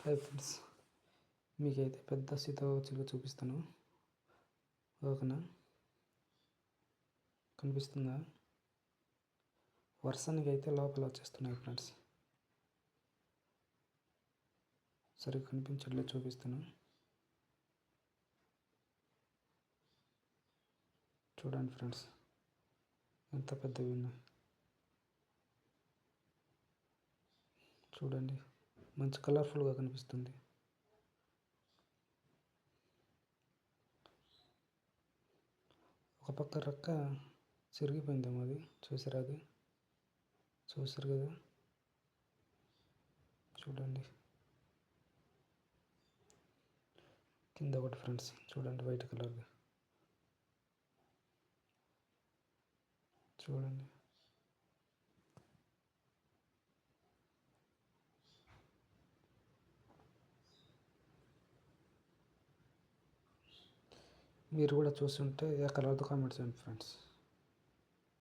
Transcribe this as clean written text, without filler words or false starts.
Hi friends, మీకైతే పెద్ద సీతాకోక చూపిస్తాను. ఓకేనా? కనిపిస్తుందా? వర్షానికి అయితే లోపల వచ్చేస్తున్నాయి ఫ్రెండ్స్. సరిగ్గా కనిపించట్లేదు, చూపిస్తాను. చూడండి ఫ్రెండ్స్, ఎంత పెద్దవి ఉన్నాయి. చూడండి, మంచి కలర్ఫుల్గా కనిపిస్తుంది. ఒక పక్క రెక్క చిరిగిపోయిందేమో, అది చూసారు కదా. చూడండి, కింద ఒకటి ఫ్రెండ్స్, చూడండి వైట్ కలర్ది. చూడండి, మీరు కూడా చూస్తుంటే ఏ కలర్తో కామెంట్ చేయండి ఫ్రెండ్స్.